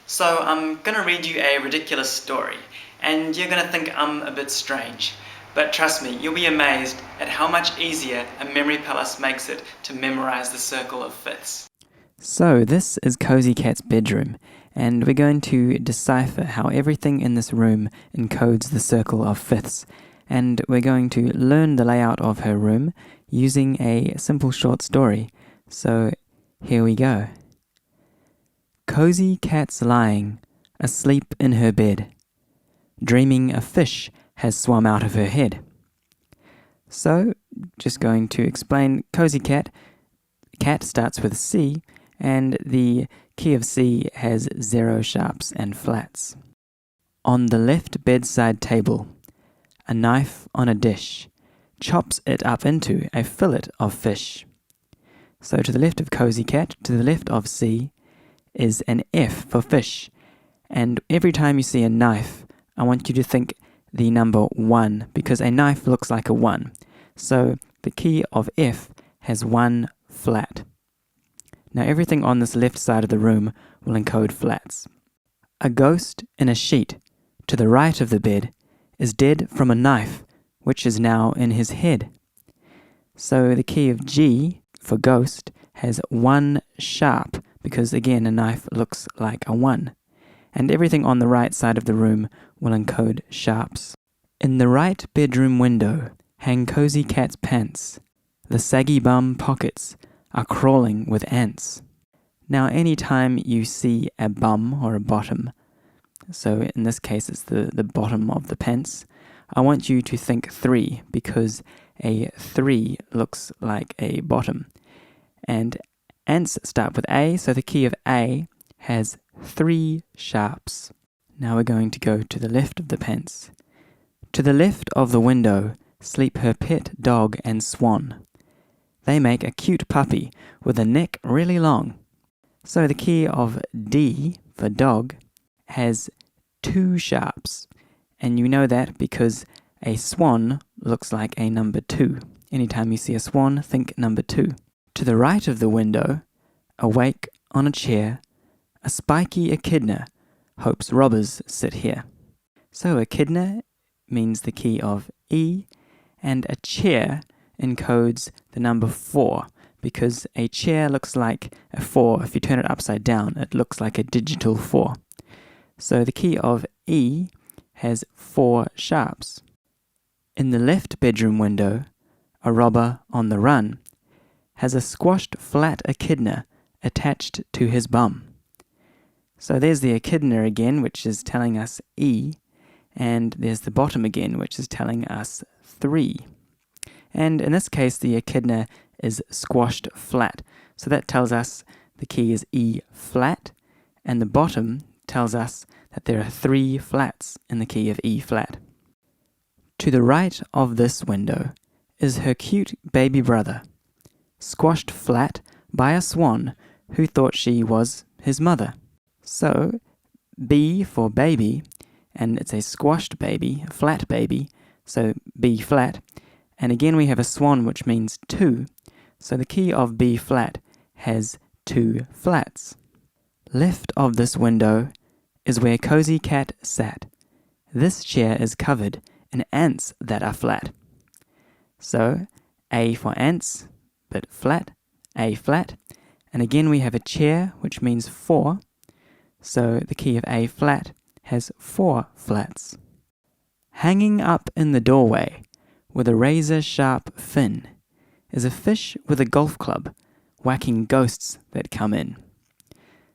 So I'm gonna read you a ridiculous story, and you're gonna think I'm a bit strange. But trust me, you'll be amazed at how much easier a memory palace makes it to memorize the circle of fifths. So this is Cosy Cat's bedroom, and we're going to decipher how everything in this room encodes the circle of fifths, and we're going to learn the layout of her room using a simple short story. So here we go. Cosy Cat's lying, asleep in her bed, dreaming a fish has swum out of her head. So, just going to explain Cosy Cat. Cat starts with C, and the key of C has 0 sharps and flats. On the left bedside table, a knife on a dish chops it up into a fillet of fish. So to the left of Cosy Cat, to the left of C, is an F for fish. And every time you see a knife, I want you to think the number 1, because a knife looks like a 1. So the key of F has 1 flat. Now everything on this left side of the room will encode flats. A ghost in a sheet to the right of the bed is dead from a knife, which is now in his head. So the key of G for ghost has 1 sharp, because again a knife looks like a 1. And everything on the right side of the room will encode sharps. In the right bedroom window hang Cosy Cat's pants. The saggy bum pockets are crawling with ants. Now anytime you see a bum or a bottom, so in this case it's the bottom of the pants, I want you to think 3, because a 3 looks like a bottom. And ants start with A, so the key of A has 3 sharps. Now we're going to go to the left of the pants. To the left of the window sleep her pet dog and swan. They make a cute puppy with a neck really long. So the key of D for dog has 2 sharps. And you know that because a swan looks like a number 2. Anytime you see a swan, think number 2. To the right of the window, awake on a chair, a spiky echidna hopes robbers sit here. So echidna means the key of E, and a chair encodes the number 4, because a chair looks like a 4. If you turn it upside down, it looks like a digital 4. So the key of E has 4 sharps. In the left bedroom window, a robber on the run has a squashed flat echidna attached to his bum. So there's the echidna again, which is telling us E, and there's the bottom again, which is telling us 3. And in this case, the echidna is squashed flat. So that tells us the key is E flat, and the bottom tells us that there are 3 flats in the key of E flat. To the right of this window is her cute baby brother, squashed flat by a swan who thought she was his mother. So B for baby, and it's a squashed baby, a flat baby, so B flat. And again we have a swan, which means 2. So the key of B flat has 2 flats. Left of this window is where Cosy Cat sat. This chair is covered in ants that are flat. So A for ants, but flat, A flat. And again we have a chair, which means 4. So the key of A flat has 4 flats. Hanging up in the doorway with a razor-sharp fin is a fish with a golf club whacking ghosts that come in.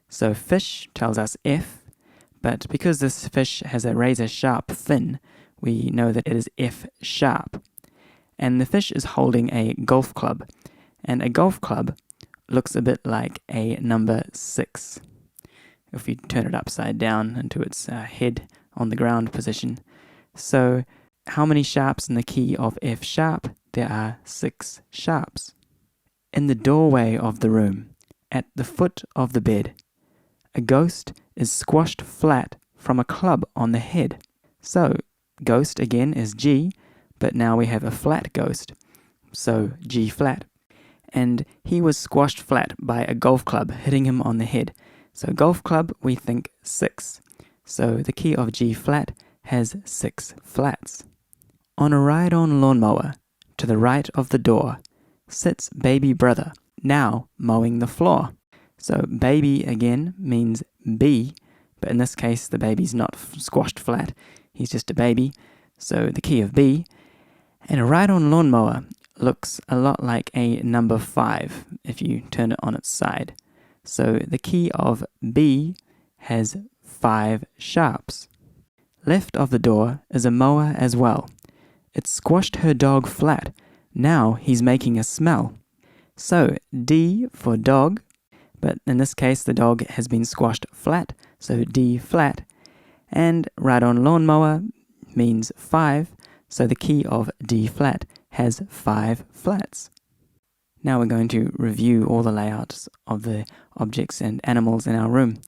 So fish tells us F, but because this fish has a razor-sharp fin, we know that it is F sharp. And the fish is holding a golf club, and a golf club looks a bit like a number 6. If you turn it upside down into its head on the ground position. So how many sharps in the key of F sharp? There are 6 sharps. In the doorway of the room, at the foot of the bed, a ghost is squashed flat from a club on the head. So ghost again is G, but now we have a flat ghost, so G flat. And he was squashed flat by a golf club hitting him on the head. So golf club, we think 6. So the key of G flat has 6 flats. On a ride-on lawnmower, to the right of the door, sits baby brother, now mowing the floor. So baby again means B, but in this case the baby's not squashed flat, he's just a baby, so the key of B. And a ride-on lawnmower looks a lot like a number 5 if you turn it on its side. So the key of B has 5 sharps. Left of the door is a mower as well. It squashed her dog flat. Now he's making a smell. So D for dog, but in this case the dog has been squashed flat, so D flat. And ride-on lawnmower means 5, so the key of D flat has 5 flats. Now we're going to review all the layouts of the objects and animals in our room.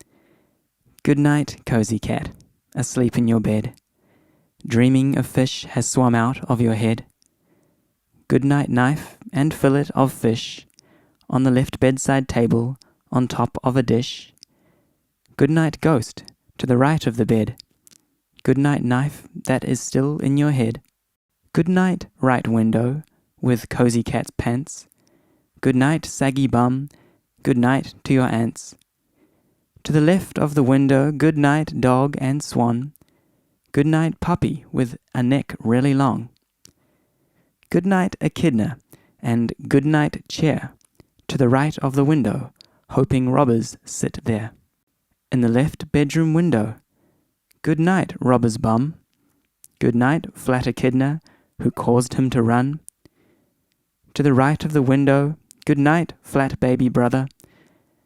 Good night, Cosy Cat, asleep in your bed. Dreaming a fish has swum out of your head. Good night knife and fillet of fish on the left bedside table on top of a dish. Good night ghost to the right of the bed. Good night knife that is still in your head. Good night right window with Cosy Cat's pants. Good night saggy bum, good night to your aunts. To the left of the window, good night dog and swan. Good night puppy with a neck really long. Good night echidna and good night chair. To the right of the window, hoping robbers sit there. In the left bedroom window, good night robber's bum. Good night flat echidna who caused him to run. To the right of the window, good night flat baby brother,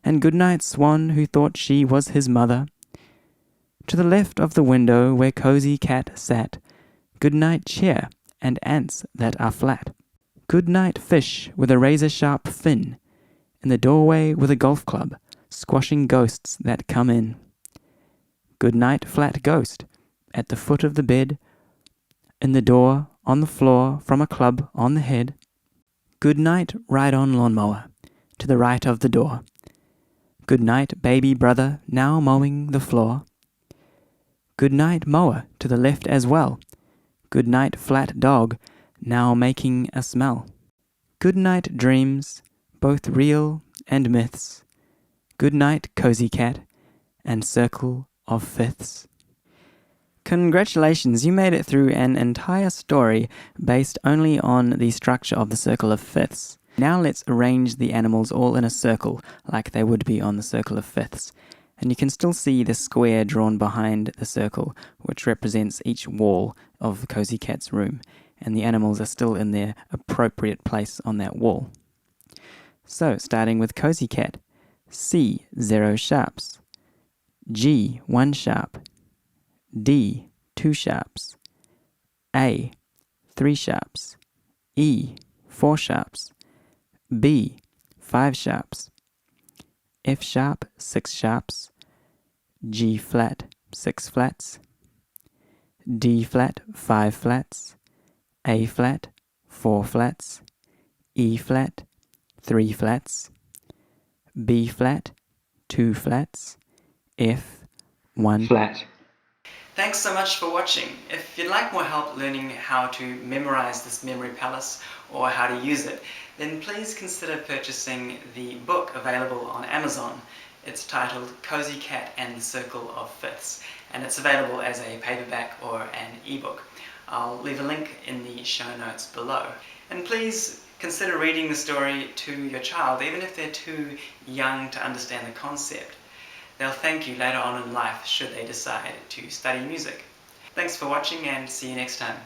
and good night swan who thought she was his mother. To the left of the window where Cosy Cat sat, good night chair and ants that are flat. Good night fish with a razor-sharp fin, in the doorway with a golf club, squashing ghosts that come in. Good night flat ghost, at the foot of the bed, in the door, on the floor, from a club on the head. Good night ride-on lawnmower, to the right of the door. Good night baby brother, now mowing the floor. Good night mower, to the left as well. Good night flat dog, now making a smell. Good night dreams, both real and myths. Good night Cosy Cat, and circle of fifths. Congratulations, you made it through an entire story based only on the structure of the circle of fifths. Now let's arrange the animals all in a circle, like they would be on the circle of fifths. And you can still see the square drawn behind the circle, which represents each wall of Cosy Cat's room, and the animals are still in their appropriate place on that wall. So, starting with Cosy Cat, C, 0 sharps. G, 1 sharp. D, 2 sharps. A, 3 sharps. E, 4 sharps. B, 5 sharps. F sharp, 6 sharps. G flat, 6 flats. D flat, 5 flats. A flat, 4 flats. E flat, 3 flats. B flat, 2 flats. F, 1 flat. Thanks so much for watching. If you'd like more help learning how to memorize this memory palace or how to use it, then please consider purchasing the book available on Amazon. It's titled Cosy Cat and the Circle of Fifths, and it's available as a paperback or an ebook. I'll leave a link in the show notes below. And please consider reading the story to your child, even if they're too young to understand the concept. They'll thank you later on in life should they decide to study music. Thanks for watching and see you next time.